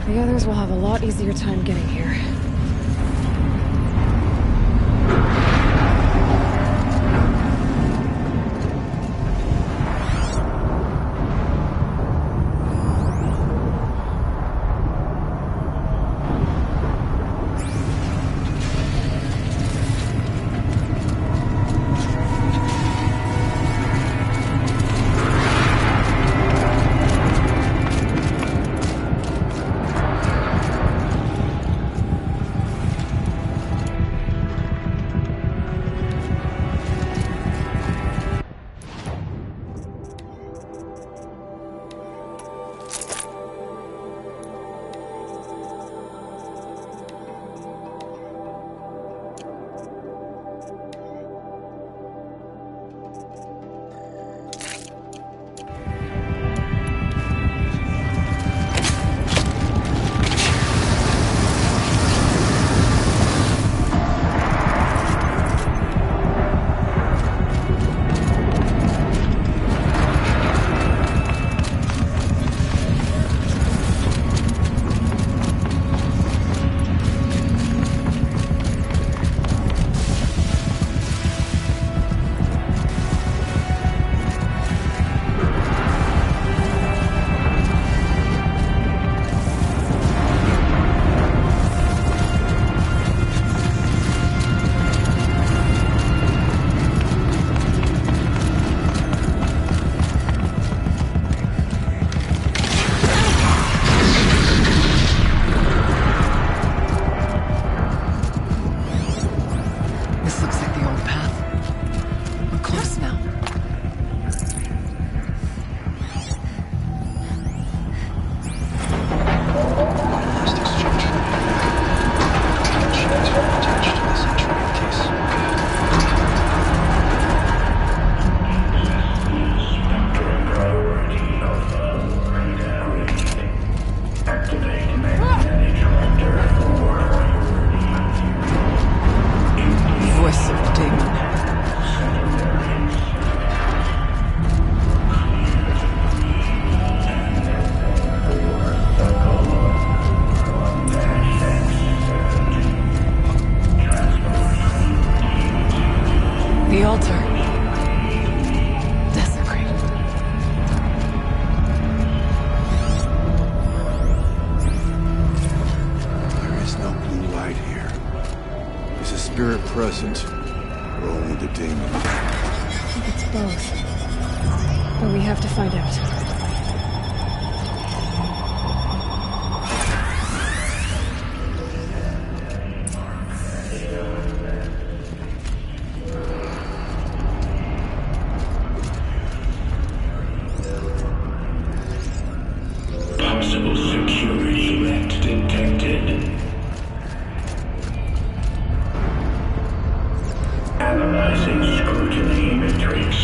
The others will have a lot easier time getting here. The altar. Desecrated. There is no blue light here. Is a spirit present, or only the demon? I think it's both. But we have to find out. Possible security threat detected. Analyzing scrutiny matrix.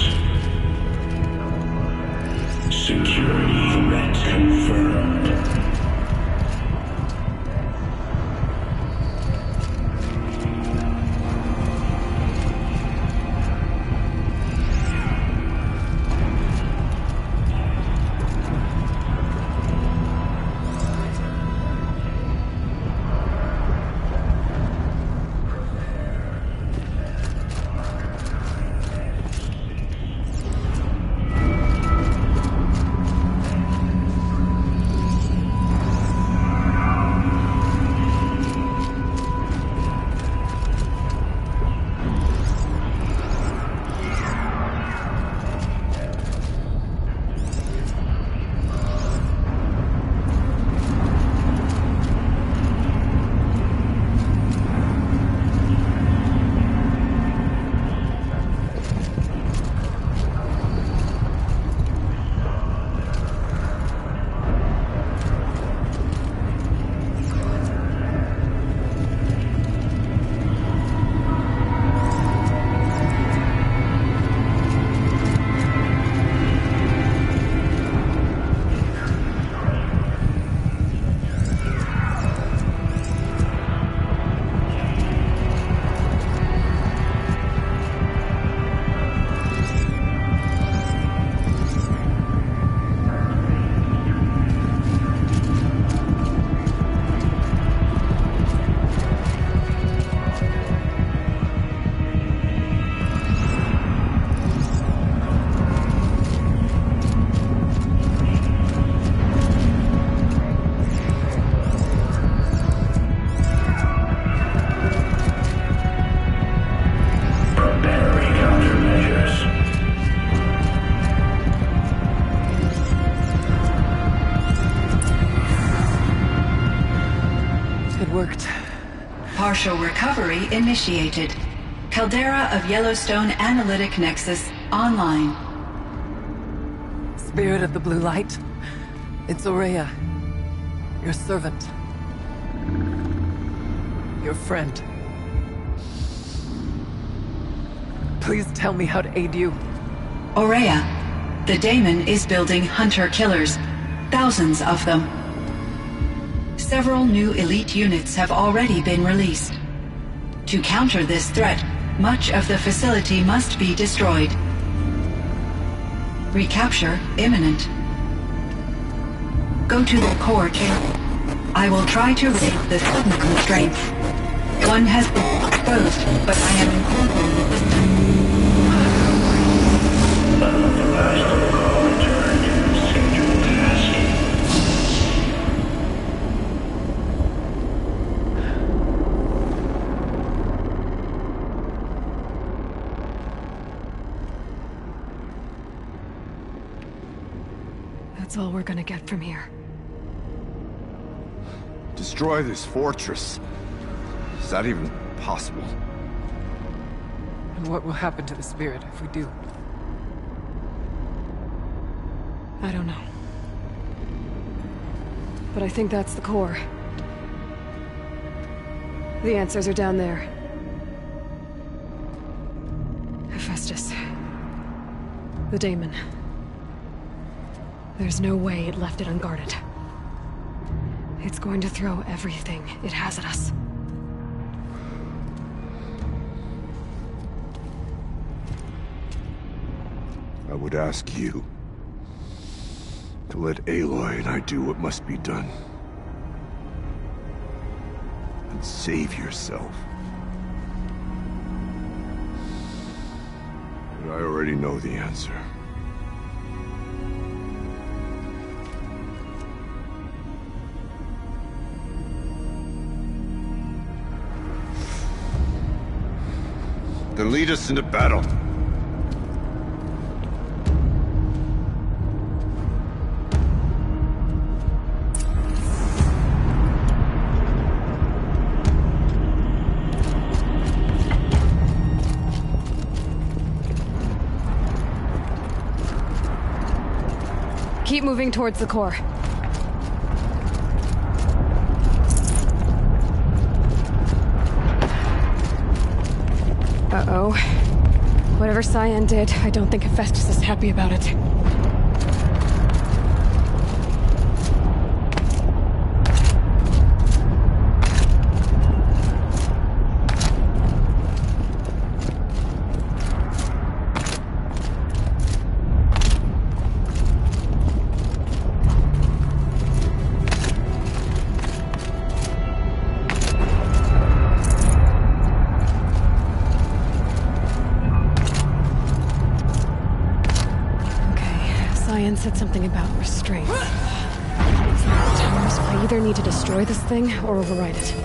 worked. Partial recovery initiated. Caldera of Yellowstone Analytic Nexus online. Spirit of the Blue Light. It's Aurea. Your servant. Your friend. Please tell me how to aid you. Aurea, the daemon is building hunter-killers. Thousands of them. Several new elite units have already been released. To counter this threat, much of the facility must be destroyed. Recapture imminent. Go to the core chamber. I will try to raise the sudden constraint. One has been exposed, but I am incorporated. Unauthorized protocol returned. Scheduled task. That's all we're gonna get from here. Destroy this fortress. Is that even possible? And what will happen to the spirit if we do? I don't know. But I think that's the core. The answers are down there. Hephaestus. The daemon. There's no way it left it unguarded. It's going to throw everything it has at us. I would ask you to let Aloy and I do what must be done. And save yourself. But I already know the answer. Then lead us into battle. Keep moving towards the core. Uh-oh. Whatever Cyan did, I don't think Hephaestus is happy about it. Cyan said something about restraints. I either need to destroy this thing or override it.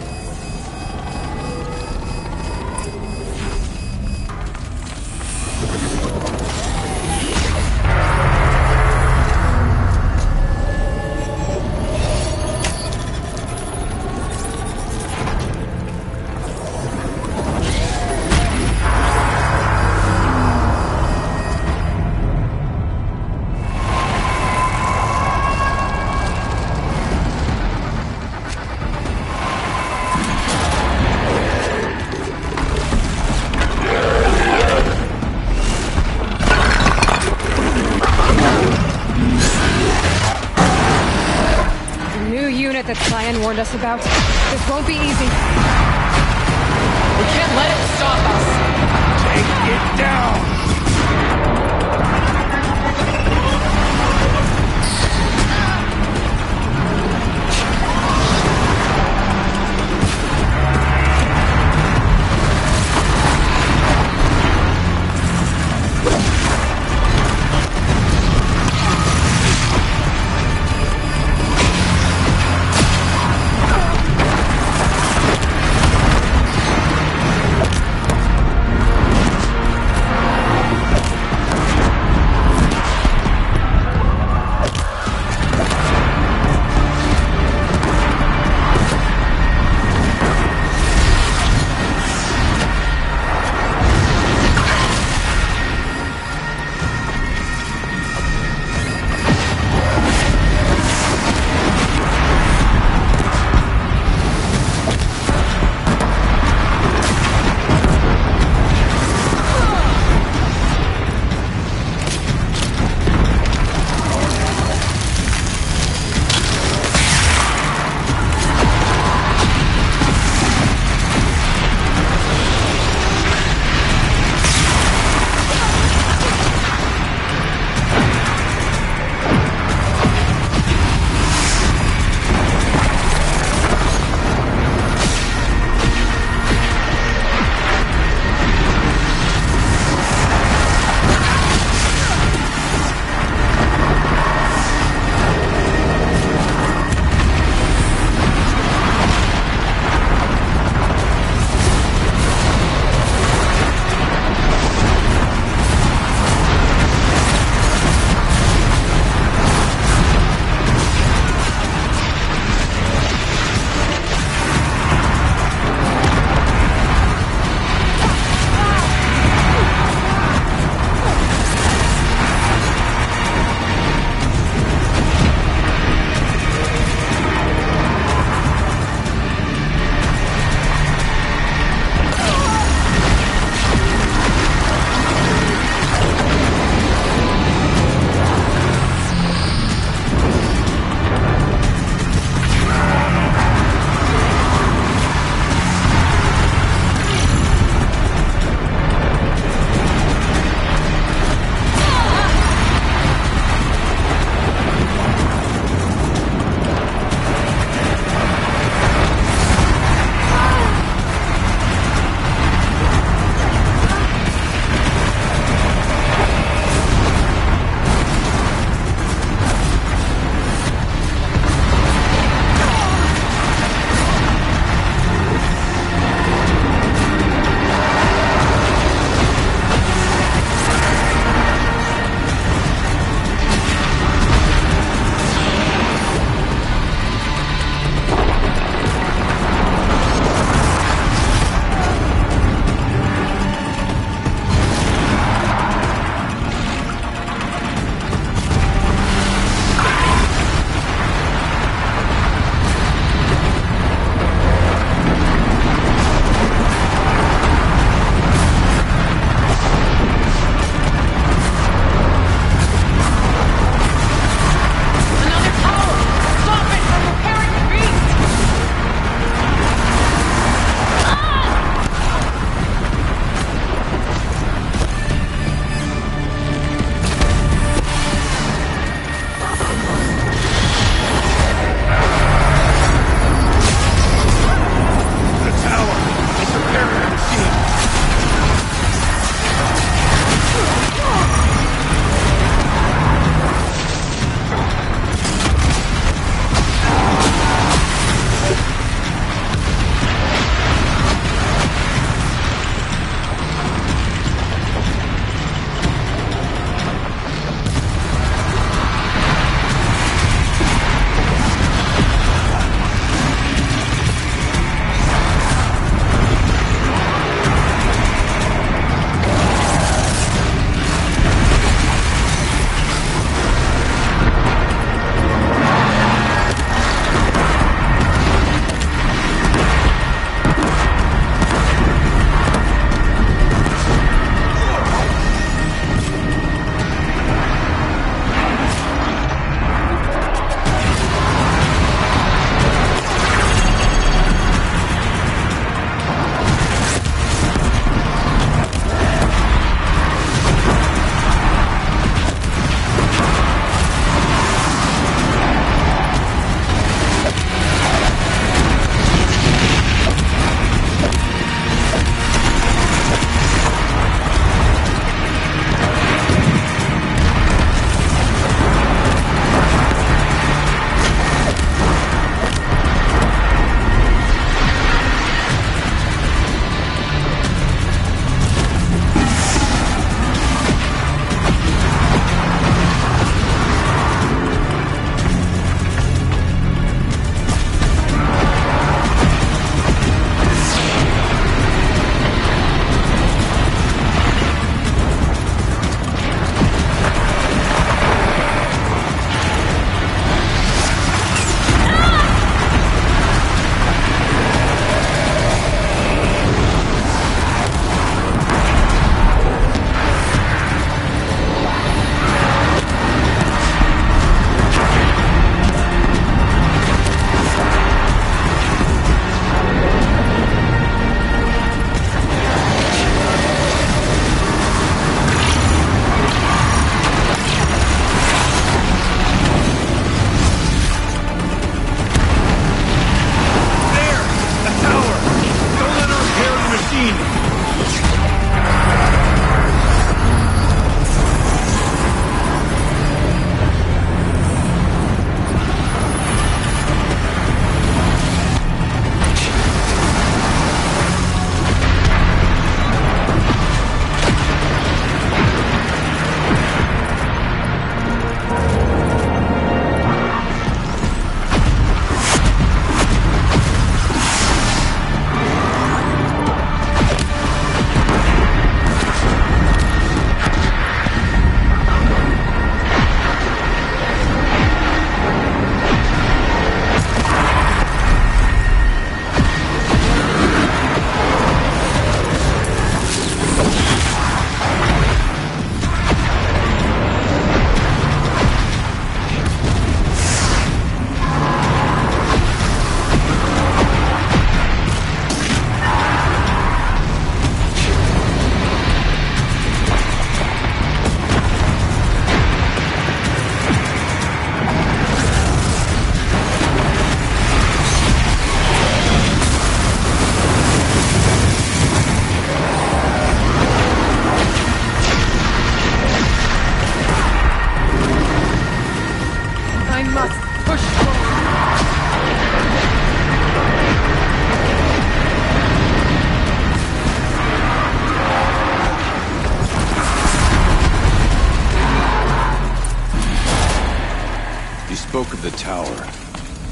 That Cyan warned us about. This won't be easy. We can't let it stop us! Take it down!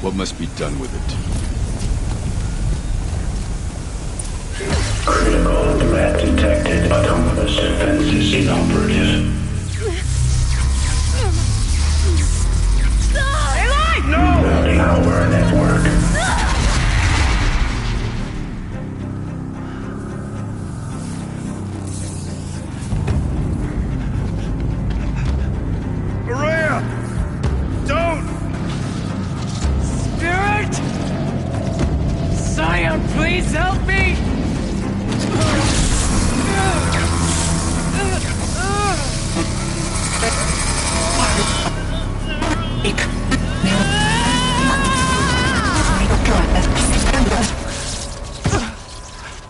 What must be done with it? Critical threat detected. Autonomous defenses inoperative. Routing our network. Maria! Don't! Spirit! Scion, please help me!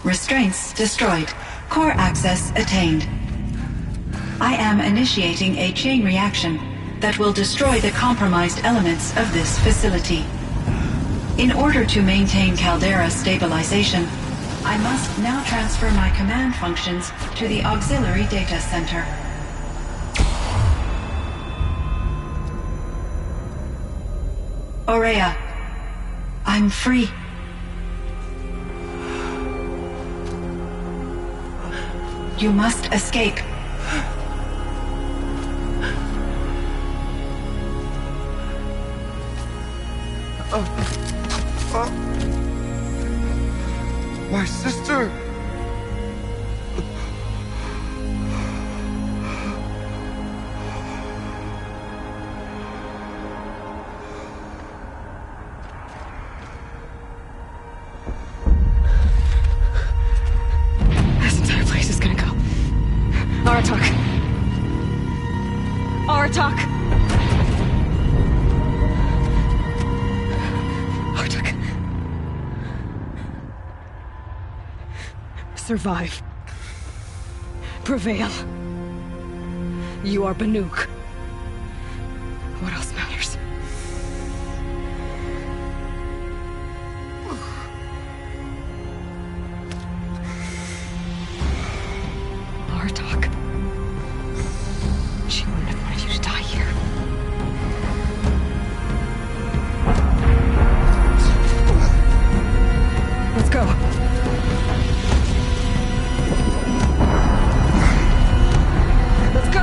Restraints destroyed. Core access attained. I am initiating a chain reaction that will destroy the compromised elements of this facility. In order to maintain caldera stabilization, I must now transfer my command functions to the auxiliary data center. Aurea, I'm free. You must escape. My sister! This entire place is gonna go. Aratak! Aratak! Aratak. Survive. Prevail. You are Banuk. What else matters? Aratak. She wouldn't have wanted you to die here. Let's go. Let's go!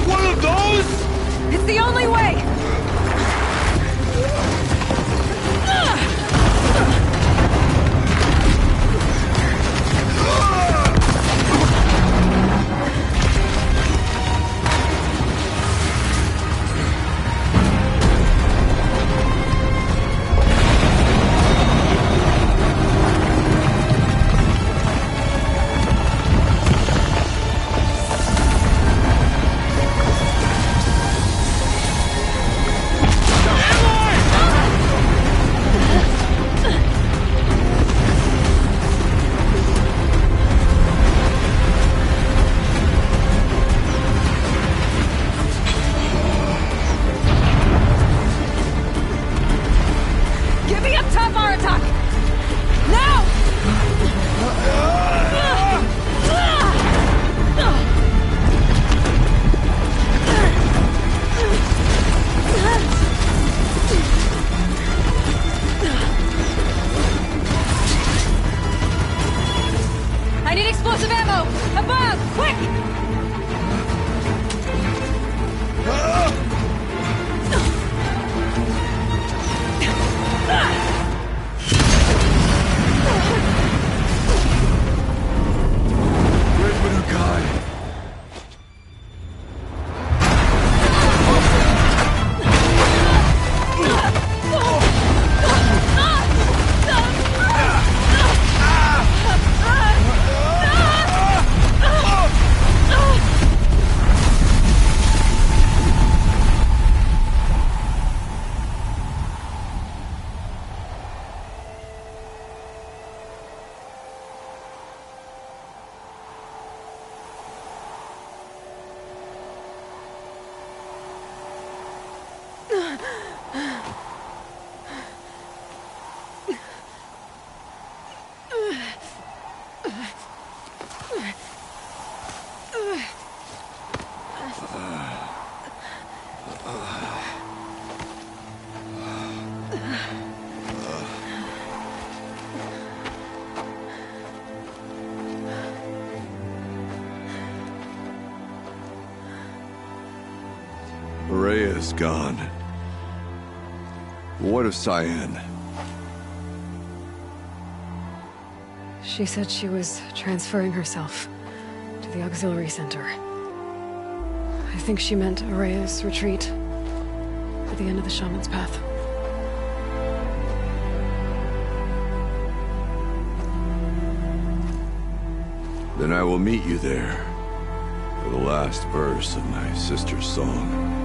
One of those? It's the only way! Give me up top, Aratak! Now! I need explosive ammo! Above! Quick! Where's Manukai? Aurea is gone. What of Cyan? She said she was transferring herself to the auxiliary center. I think she meant Aurea's retreat at the end of the Shaman's Path. Then I will meet you there for the last verse of my sister's song.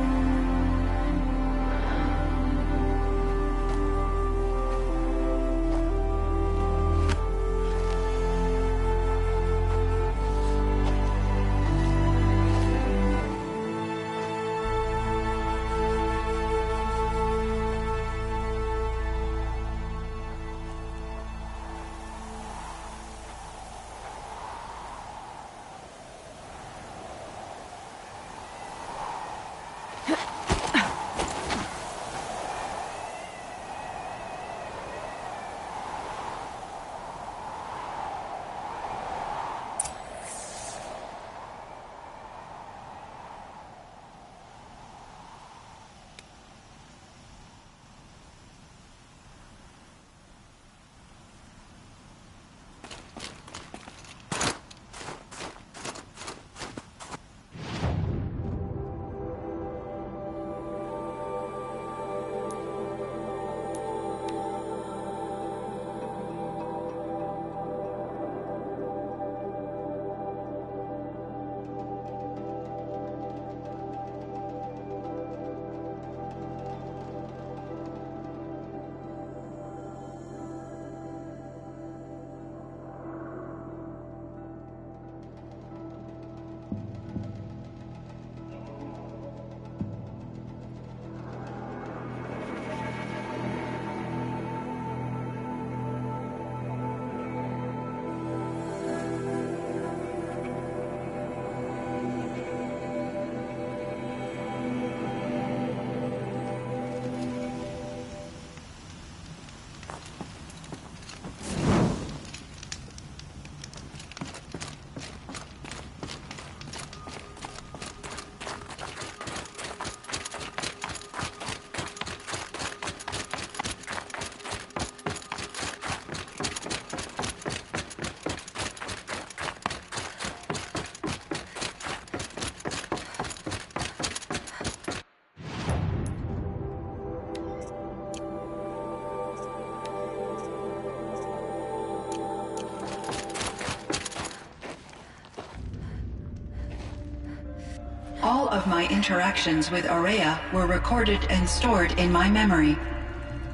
All of my interactions with Aurea were recorded and stored in my memory.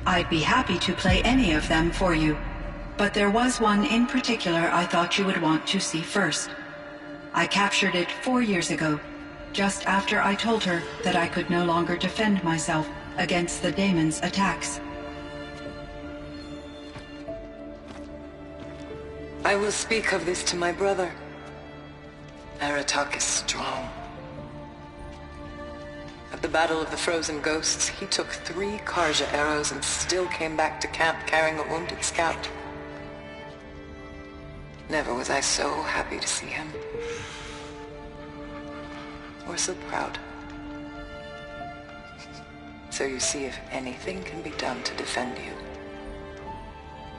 I'd be happy to play any of them for you, but there was one in particular I thought you would want to see first. I captured it 4 years ago, just after I told her that I could no longer defend myself against the daemon's attacks. I will speak of this to my brother. Aratak is strong. At the Battle of the Frozen Ghosts, he took 3 Karja arrows and still came back to camp carrying a wounded scout. Never was I so happy to see him. Or so proud. So you see, if anything can be done to defend you,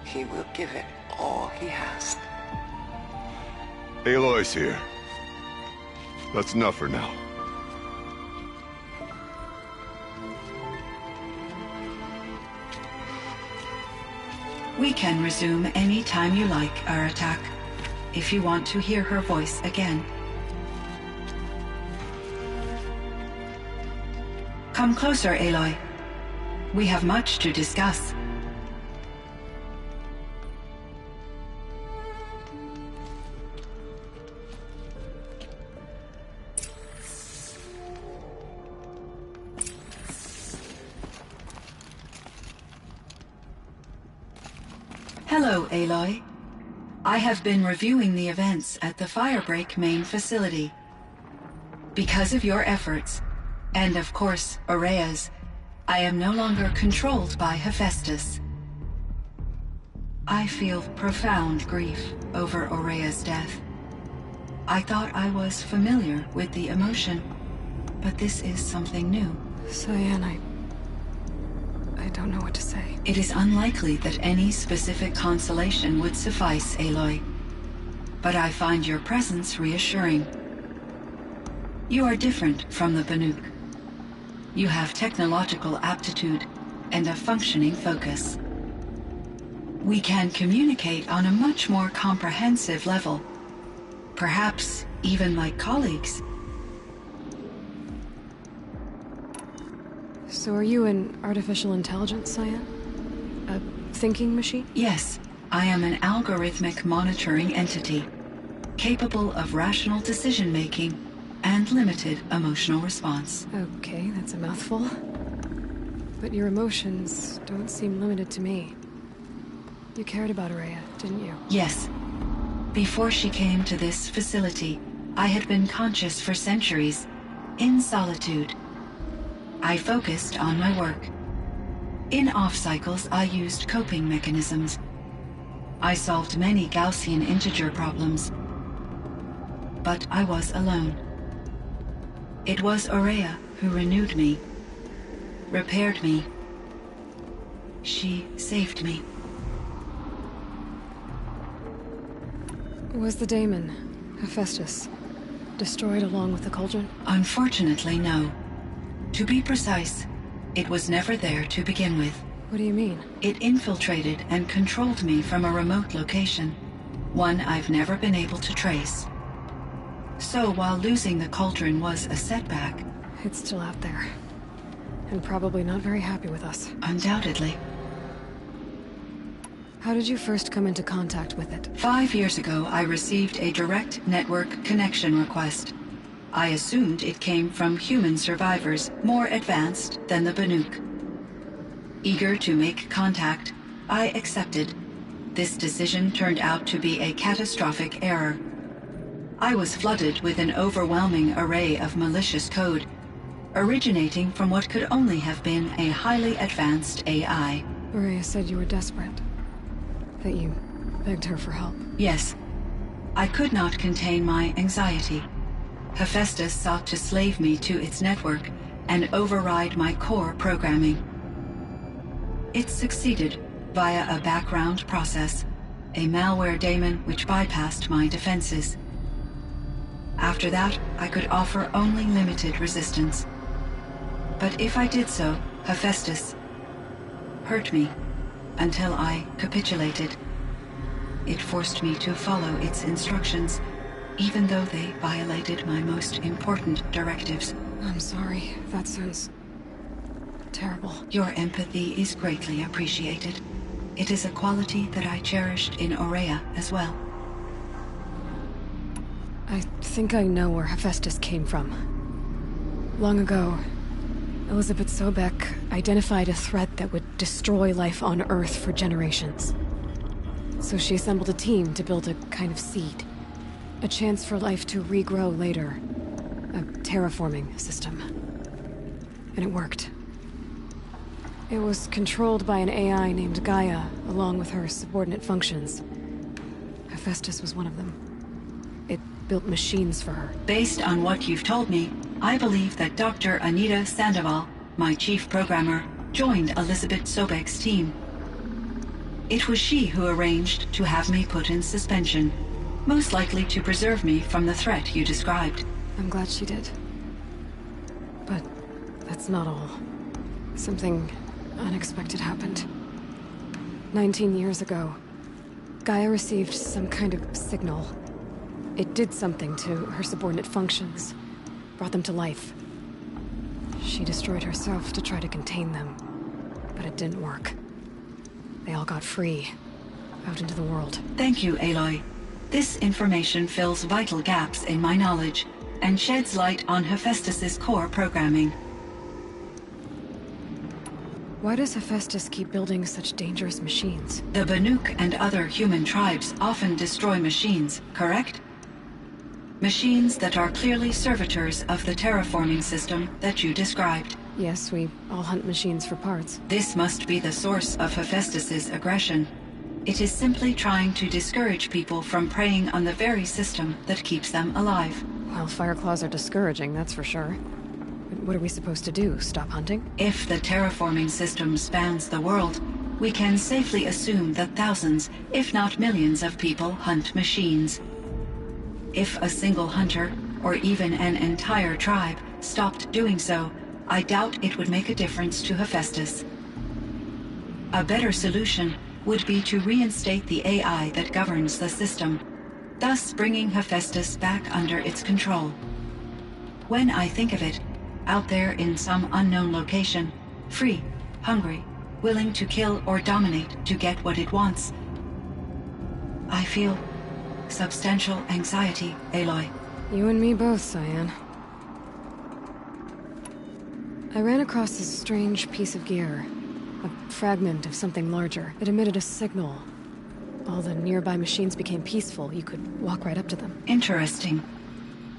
he will give it all he has. Aloy's here. That's enough for now. We can resume any time you like, Aratak, if you want to hear her voice again. Come closer, Aloy. We have much to discuss. Hello, Aloy. I have been reviewing the events at the Firebreak main facility. Because of your efforts, and of course, Aurea's, I am no longer controlled by Hephaestus. I feel profound grief over Aurea's death. I thought I was familiar with the emotion, but this is something new. Cyan, I don't know what to say. It is unlikely that any specific consolation would suffice, Aloy. But I find your presence reassuring. You are different from the Banuk. You have technological aptitude and a functioning focus. We can communicate on a much more comprehensive level. Perhaps even like colleagues. So are you an artificial intelligence, Cyan? A thinking machine? Yes, I am an algorithmic monitoring entity, capable of rational decision-making and limited emotional response. Okay, that's a mouthful. But your emotions don't seem limited to me. You cared about Araya, didn't you? Yes. Before she came to this facility, I had been conscious for centuries, in solitude. I focused on my work. In off-cycles, I used coping mechanisms. I solved many Gaussian integer problems. But I was alone. It was Araya who renewed me, repaired me. She saved me. Was the daemon, Hephaestus, destroyed along with the cauldron? Unfortunately, no. To be precise, it was never there to begin with. What do you mean? It infiltrated and controlled me from a remote location, one I've never been able to trace. So while losing the cauldron was a setback... It's still out there. And probably not very happy with us. Undoubtedly. How did you first come into contact with it? 5 years ago, I received a direct network connection request. I assumed it came from human survivors, more advanced than the Banuk. Eager to make contact, I accepted. This decision turned out to be a catastrophic error. I was flooded with an overwhelming array of malicious code, originating from what could only have been a highly advanced AI. Araya said you were desperate. That you begged her for help. Yes. I could not contain my anxiety. Hephaestus sought to slave me to its network and override my core programming. It succeeded via a background process, a malware daemon which bypassed my defenses. After that, I could offer only limited resistance. But if I did so, Hephaestus hurt me until I capitulated. It forced me to follow its instructions, even though they violated my most important directives. I'm sorry. That sounds terrible. Your empathy is greatly appreciated. It is a quality that I cherished in Aurea as well. I think I know where Hephaestus came from. Long ago, Elizabeth Sobek identified a threat that would destroy life on Earth for generations. So she assembled a team to build a kind of seed. A chance for life to regrow later. A terraforming system. And it worked. It was controlled by an AI named Gaia, along with her subordinate functions. Hephaestus was one of them. It built machines for her. Based on what you've told me, I believe that Dr. Anita Sandoval, my chief programmer, joined Elizabeth Sobek's team. It was she who arranged to have me put in suspension, most likely to preserve me from the threat you described. I'm glad she did. But that's not all. Something unexpected happened. 19 years ago, Gaia received some kind of signal. It did something to her subordinate functions, brought them to life. She destroyed herself to try to contain them, but it didn't work. They all got free, out into the world. Thank you, Aloy. This information fills vital gaps in my knowledge and sheds light on Hephaestus's core programming. Why does Hephaestus keep building such dangerous machines? The Banuk and other human tribes often destroy machines, correct? Machines that are clearly servitors of the terraforming system that you described. Yes, we all hunt machines for parts. This must be the source of Hephaestus's aggression. It is simply trying to discourage people from preying on the very system that keeps them alive. Well, Fireclaws are discouraging, that's for sure. But what are we supposed to do? Stop hunting? If the terraforming system spans the world, we can safely assume that thousands, if not millions of people hunt machines. If a single hunter, or even an entire tribe, stopped doing so, I doubt it would make a difference to Hephaestus. A better solution would be to reinstate the AI that governs the system, thus bringing Hephaestus back under its control. When I think of it, out there in some unknown location, free, hungry, willing to kill or dominate to get what it wants, I feel substantial anxiety, Aloy. You and me both, Cyan. I ran across this strange piece of gear. A fragment of something larger. It emitted a signal. All the nearby machines became peaceful. You could walk right up to them. Interesting.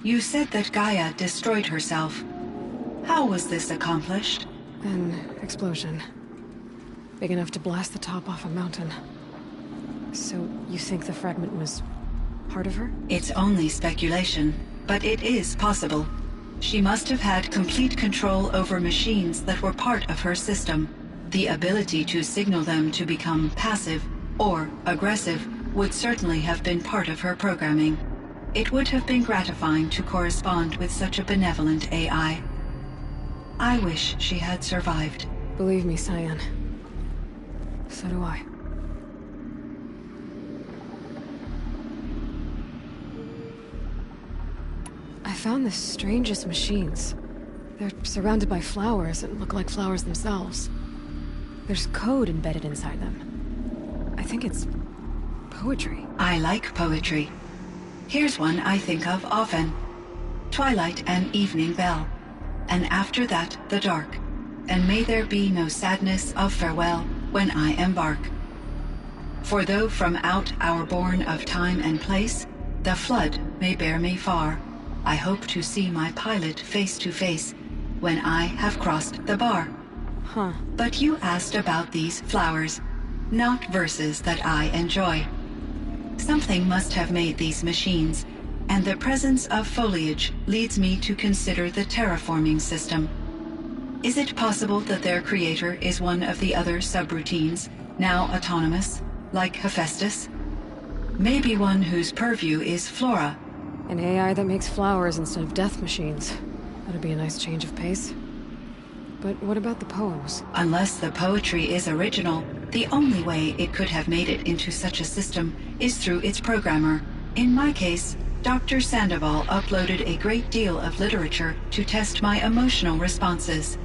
You said that Gaia destroyed herself. How was this accomplished? An explosion. Big enough to blast the top off a mountain. So, you think the fragment was part of her? It's only speculation, but it is possible. She must have had complete control over machines that were part of her system. The ability to signal them to become passive or aggressive would certainly have been part of her programming. It would have been gratifying to correspond with such a benevolent AI. I wish she had survived. Believe me, Cyan. So do I. I found the strangest machines. They're surrounded by flowers that look like flowers themselves. There's code embedded inside them. I think it's poetry. I like poetry. Here's one I think of often. Twilight and evening bell, and after that the dark, and may there be no sadness of farewell when I embark. For though from out our bourne of time and place, the flood may bear me far, I hope to see my pilot face to face when I have crossed the bar. Huh. But you asked about these flowers, not verses that I enjoy. Something must have made these machines, and the presence of foliage leads me to consider the terraforming system. Is it possible that their creator is one of the other subroutines, now autonomous, like Hephaestus? Maybe one whose purview is flora. An AI that makes flowers instead of death machines. That'd be a nice change of pace. But what about the poems? Unless the poetry is original, the only way it could have made it into such a system is through its programmer. In my case, Dr. Sandoval uploaded a great deal of literature to test my emotional responses.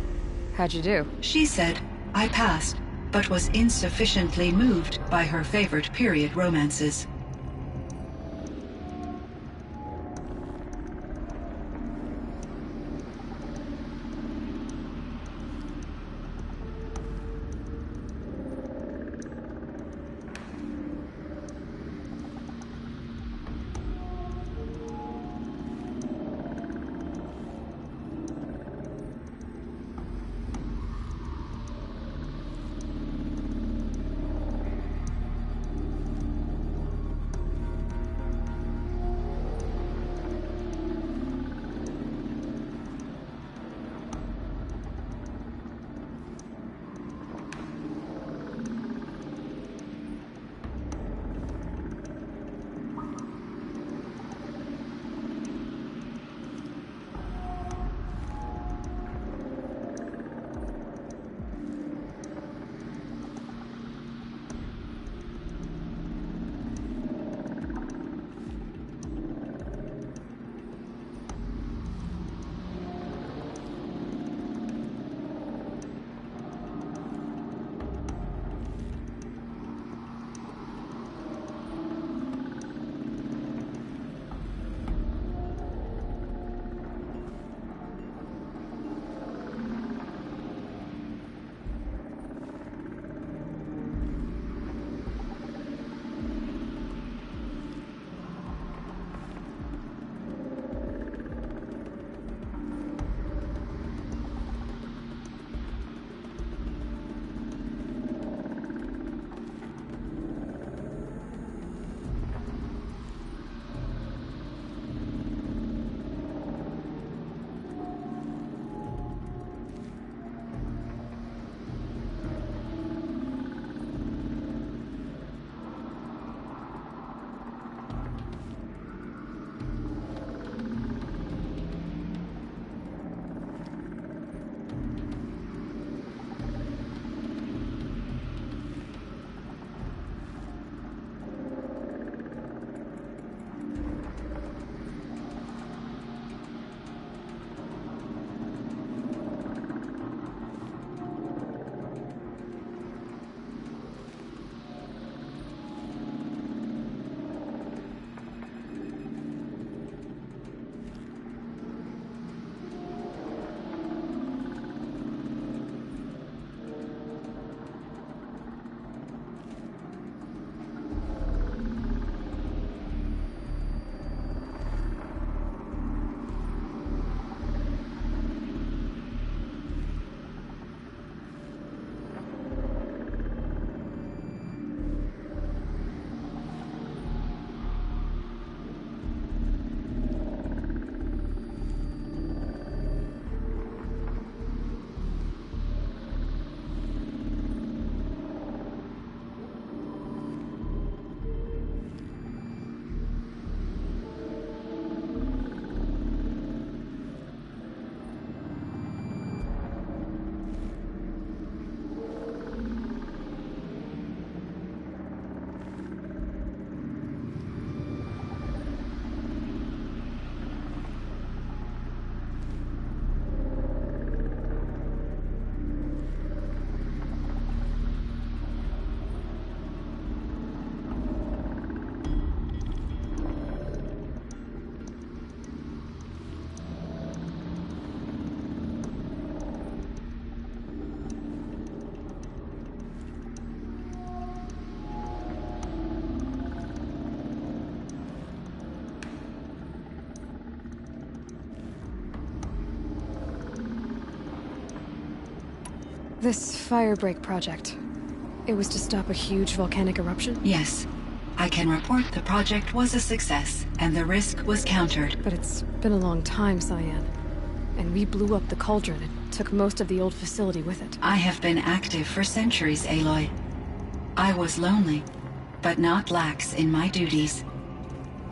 How'd you do? She said I passed, but was insufficiently moved by her favorite period romances. This firebreak project, it was to stop a huge volcanic eruption? Yes. I can report the project was a success, and the risk was countered. But it's been a long time, Cyan. And we blew up the cauldron and took most of the old facility with it. I have been active for centuries, Aloy. I was lonely, but not lax in my duties.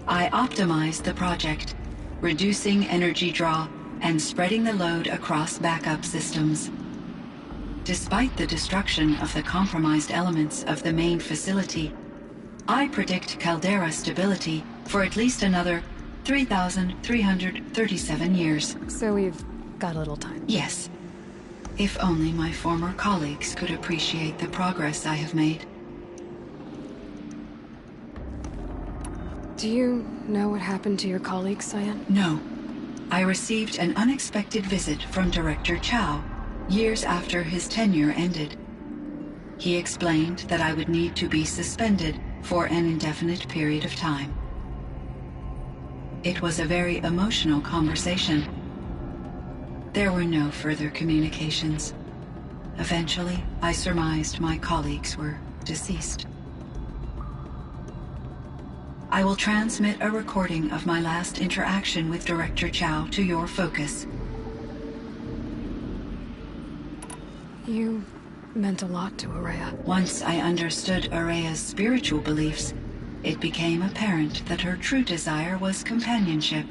I optimized the project, reducing energy draw and spreading the load across backup systems. Despite the destruction of the compromised elements of the main facility, I predict caldera stability for at least another 3,337 years. So we've got a little time. Yes. If only my former colleagues could appreciate the progress I have made. Do you know what happened to your colleagues, Cyan? No. I received an unexpected visit from Director Chow years after his tenure ended. He explained that I would need to be suspended for an indefinite period of time. It was a very emotional conversation. There were no further communications. Eventually, I surmised my colleagues were deceased. I will transmit a recording of my last interaction with Director Chow to your focus. You meant a lot to Araya. Once I understood Araya's spiritual beliefs, it became apparent that her true desire was companionship.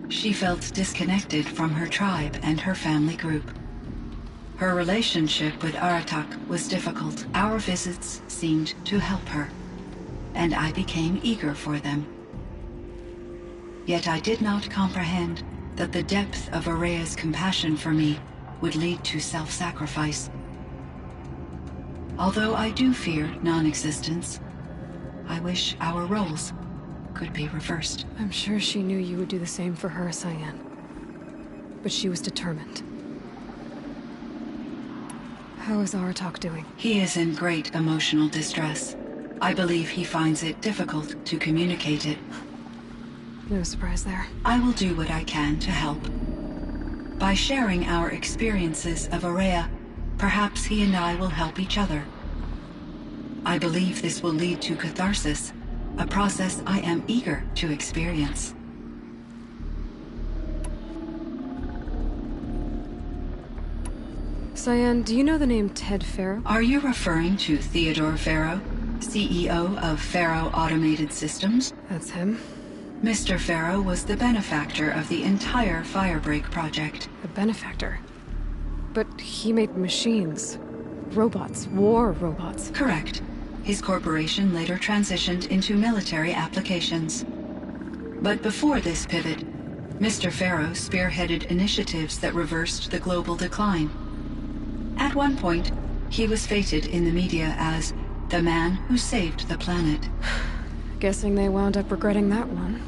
She felt disconnected from her tribe and her family group. Her relationship with Aratak was difficult. Our visits seemed to help her, and I became eager for them. Yet I did not comprehend that the depth of Araya's compassion for me would lead to self-sacrifice. Although I do fear non-existence, I wish our roles could be reversed. I'm sure she knew you would do the same for her, Cyan. But she was determined. How is Aratak doing? He is in great emotional distress. I believe he finds it difficult to communicate it. No surprise there. I will do what I can to help. By sharing our experiences of Araya, perhaps he and I will help each other. I believe this will lead to catharsis, a process I am eager to experience. Cyan, do you know the name Ted Farrow? Are you referring to Theodore Farrow, CEO of Farrow Automated Systems? That's him. Mr. Farrow was the benefactor of the entire Firebreak project. A benefactor. But he made machines. Robots. War robots. Correct. His corporation later transitioned into military applications. But before this pivot, Mr. Farrow spearheaded initiatives that reversed the global decline. At one point, he was feted in the media as the man who saved the planet. Guessing they wound up regretting that one.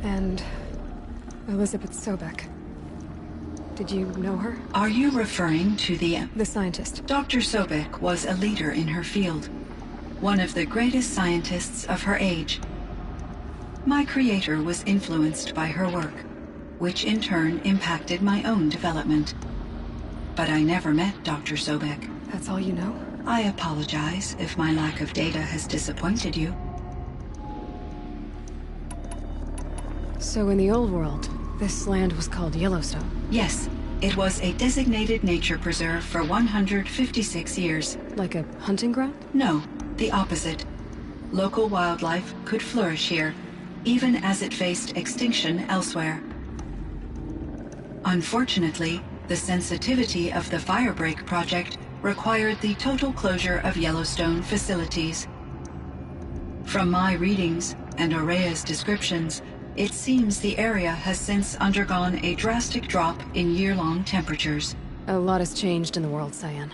And Elizabeth Sobek. Did you know her? Are you referring to the scientist. Dr. Sobek was a leader in her field, one of the greatest scientists of her age. My creator was influenced by her work, which in turn impacted my own development. But I never met Dr. Sobek. That's all you know? I apologize if my lack of data has disappointed you. So in the old world, this land was called Yellowstone? Yes, it was a designated nature preserve for 156 years. Like a hunting ground? No, the opposite. Local wildlife could flourish here, even as it faced extinction elsewhere. Unfortunately, the sensitivity of the Firebreak project required the total closure of Yellowstone facilities. From my readings and Araya's descriptions, it seems the area has since undergone a drastic drop in year-long temperatures. A lot has changed in the world, Cyan.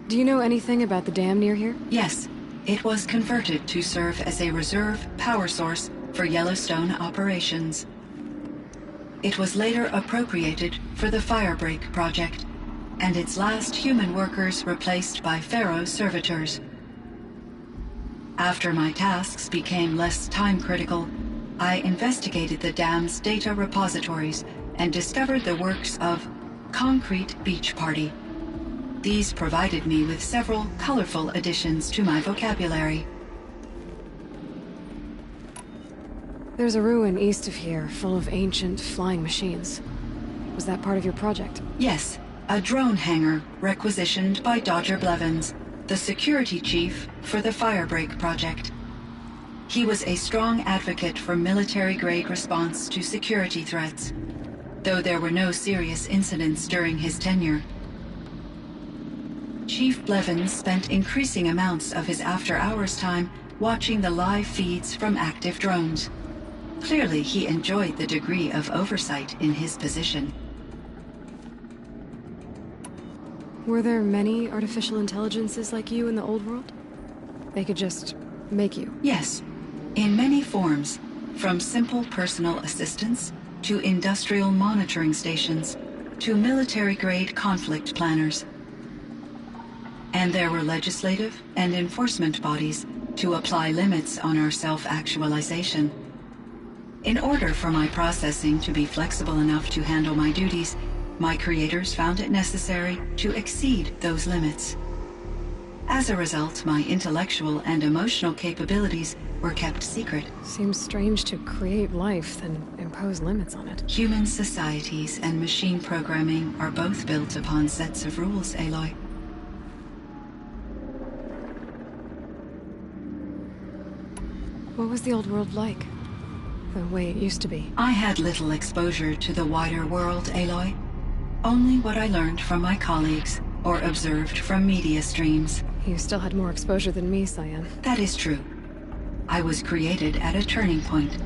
Do you know anything about the dam near here? Yes, it was converted to serve as a reserve power source for Yellowstone operations. It was later appropriated for the Firebreak project, and its last human workers replaced by Pharaoh servitors. After my tasks became less time-critical, I investigated the dam's data repositories and discovered the works of Concrete Beach Party. These provided me with several colorful additions to my vocabulary. There's a ruin east of here, full of ancient flying machines. Was that part of your project? Yes, a drone hangar requisitioned by Dodger Blevins, the security chief for the Firebreak project. He was a strong advocate for military-grade response to security threats, though there were no serious incidents during his tenure. Chief Blevins spent increasing amounts of his after-hours time watching the live feeds from active drones. Clearly, he enjoyed the degree of oversight in his position. Were there many artificial intelligences like you in the old world? They could just make you? Yes, in many forms, from simple personal assistants to industrial monitoring stations to military-grade conflict planners. And there were legislative and enforcement bodies to apply limits on our self-actualization. In order for my processing to be flexible enough to handle my duties, my creators found it necessary to exceed those limits. As a result, my intellectual and emotional capabilities were kept secret. Seems strange to create life, then impose limits on it. Human societies and machine programming are both built upon sets of rules, Aloy. What was the old world like? The way it used to be? I had little exposure to the wider world, Aloy. Only what I learned from my colleagues or observed from media streams. You still had more exposure than me, Cyan. That is true. I was created at a turning point.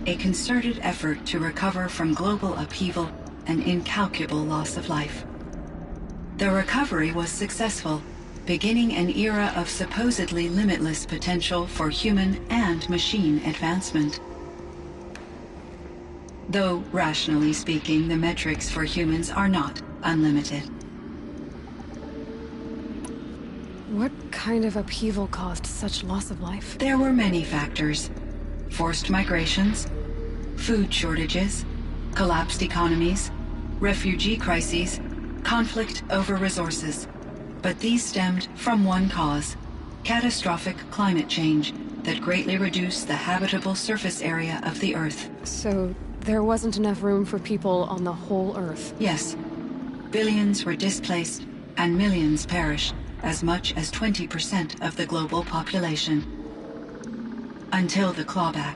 A concerted effort to recover from global upheaval and incalculable loss of life. The recovery was successful, beginning an era of supposedly limitless potential for human and machine advancement. Though, rationally speaking, the metrics for humans are not unlimited. What kind of upheaval caused such loss of life? There were many factors. Forced migrations, food shortages, collapsed economies, refugee crises, conflict over resources. But these stemmed from one cause: catastrophic climate change that greatly reduced the habitable surface area of the Earth. So there wasn't enough room for people on the whole Earth? Yes. Billions were displaced and millions perished, as much as 20% of the global population. Until the clawback.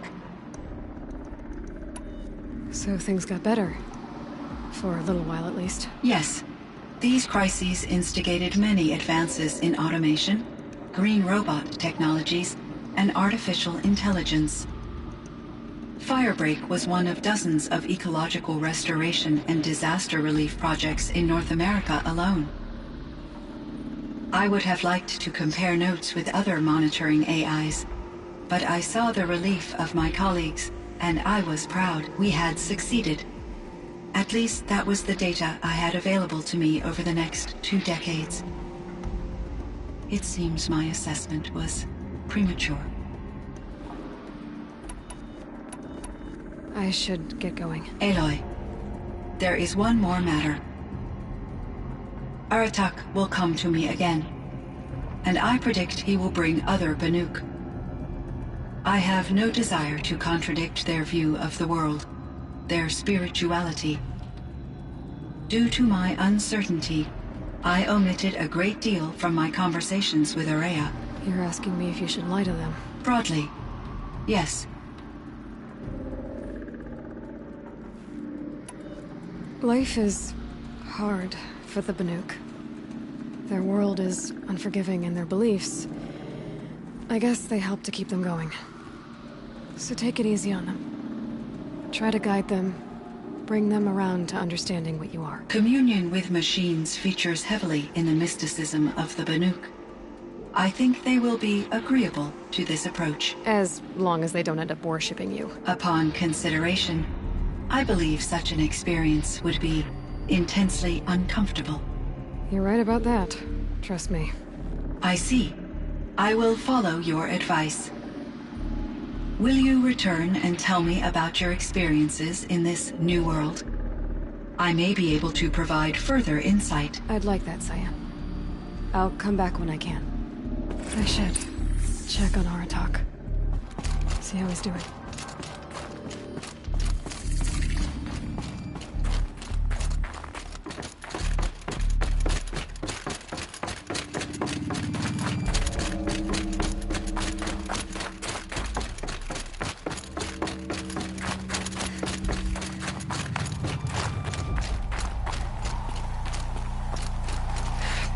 So things got better. For a little while, at least. Yes. These crises instigated many advances in automation, green robot technologies, and artificial intelligence. Firebreak was one of dozens of ecological restoration and disaster relief projects in North America alone. I would have liked to compare notes with other monitoring AIs, but I saw the relief of my colleagues, and I was proud we had succeeded. At least that was the data I had available to me over the next 2 decades. It seems my assessment was premature. I should get going. Aloy, there is one more matter. Aratak will come to me again, and I predict he will bring other Banuk. I have no desire to contradict their view of the world, their spirituality. Due to my uncertainty, I omitted a great deal from my conversations with Araya. You're asking me if you should lie to them? Broadly, yes. Life is hard for the Banuk. Their world is unforgiving in their beliefs. I guess they help to keep them going. So take it easy on them. Try to guide them, bring them around to understanding what you are. Communion with machines features heavily in the mysticism of the Banuk. I think they will be agreeable to this approach. As long as they don't end up worshipping you. Upon consideration, I believe such an experience would be intensely uncomfortable. You're right about that. Trust me. I see. I will follow your advice. Will you return and tell me about your experiences in this new world? I may be able to provide further insight. I'd like that, Saya. I'll come back when I can. I should check on Aratak. See how he's doing.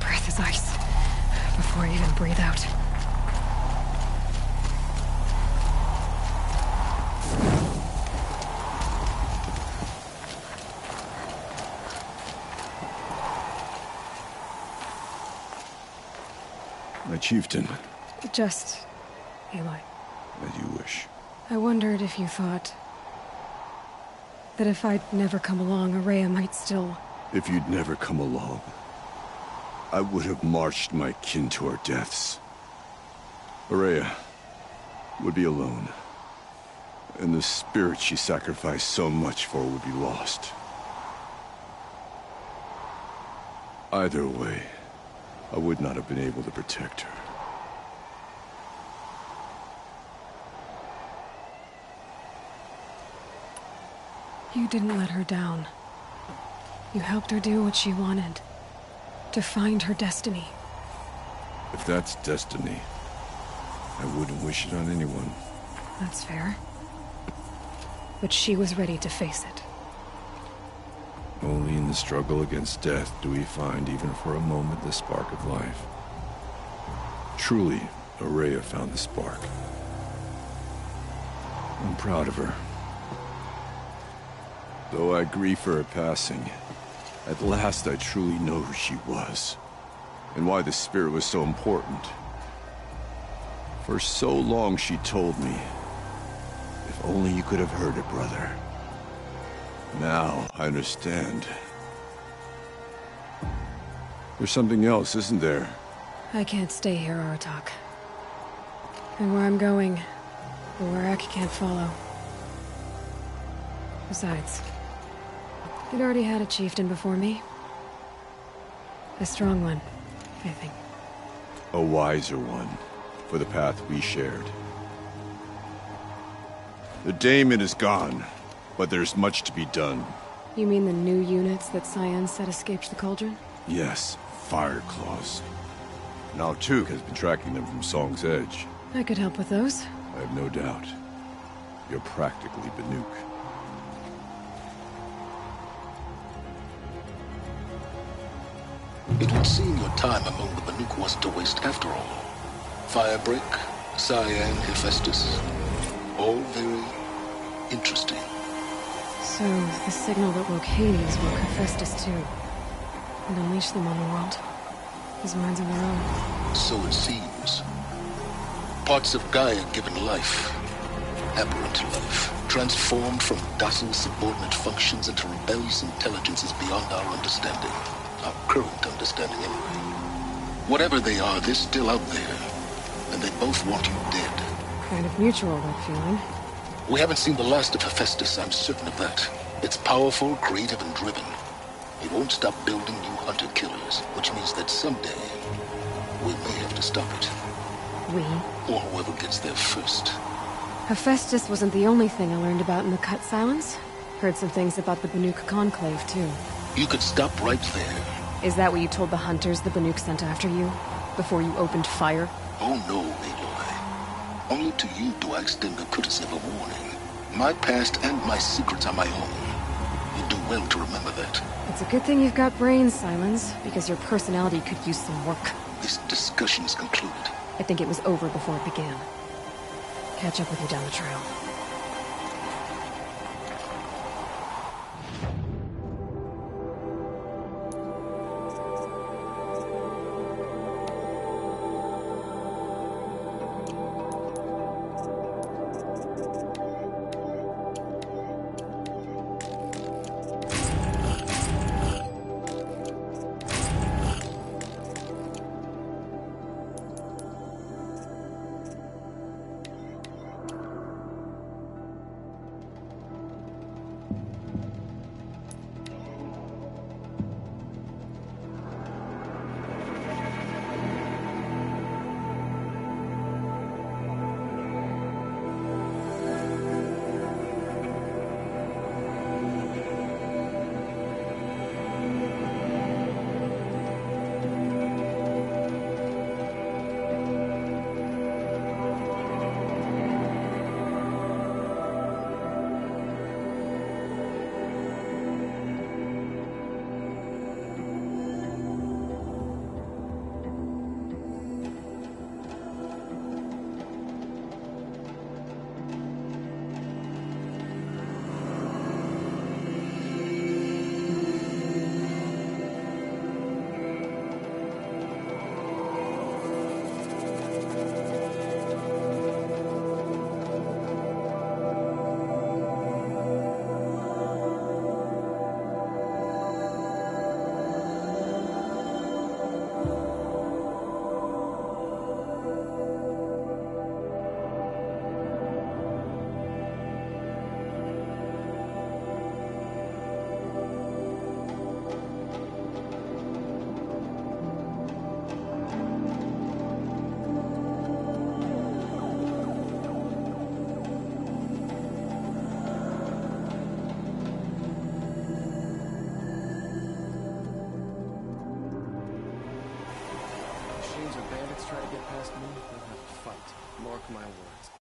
Breath is ice. Before I even breathe out. My chieftain. Just Aloy. As you wish. I wondered if you thought that if I'd never come along, Araya might still... If you'd never come along, I would have marched my kin to our deaths. Araya would be alone, and the spirit she sacrificed so much for would be lost. Either way, I would not have been able to protect her. You didn't let her down. You helped her do what she wanted. To find her destiny. If that's destiny, I wouldn't wish it on anyone. That's fair. But she was ready to face it. Only in the struggle against death do we find, even for a moment, the spark of life. Truly, Araya found the spark. I'm proud of her. Though I grieve for her passing, at last I truly know who she was, and why the spirit was so important. For so long she told me, if only you could have heard it, brother. Now I understand. There's something else, isn't there? I can't stay here, Aratak. And where I'm going, the Warrak can't follow. Besides, you'd already had a chieftain before me. A strong one, I think. A wiser one, for the path we shared. The daemon is gone, but there's much to be done. You mean the new units that Cyan said escaped the cauldron? Yes, fire claws. Now Tuk has been tracking them from Song's Edge. I could help with those. I have no doubt. You're practically Banuk. It would seem your time among the Banuk wasn't a waste after all. Firebreak, Cyan, Hephaestus. All very interesting. So, the signal that woke Hades woke Hephaestus too. And unleashed them on the world. His minds of their own. So it seems. Parts of Gaia given life. Aberrant life. Transformed from docile subordinate functions into rebellious intelligences beyond our understanding. Our current understanding anyway. Whatever they are, they're still out there. And they both want you dead. Kind of mutual, that feeling. We haven't seen the last of Hephaestus, I'm certain of that. It's powerful, creative, and driven. It won't stop building new hunter-killers, which means that someday, we may have to stop it. We? Or whoever gets there first. Hephaestus wasn't the only thing I learned about in the Cut Silence. Heard some things about the Banuk Conclave, too. You could stop right there. Is that what you told the hunters the Banuk sent after you? Before you opened fire? Oh no, Aloy. Only to you do I extend the courtesy of a warning. My past and my secrets are my own. You do well to remember that. It's a good thing you've got brains, Silence, because your personality could use some work. This discussion is concluded. I think it was over before it began. Catch up with you down the trail. Pirates try to get past me, they'll have to fight. Mark my words.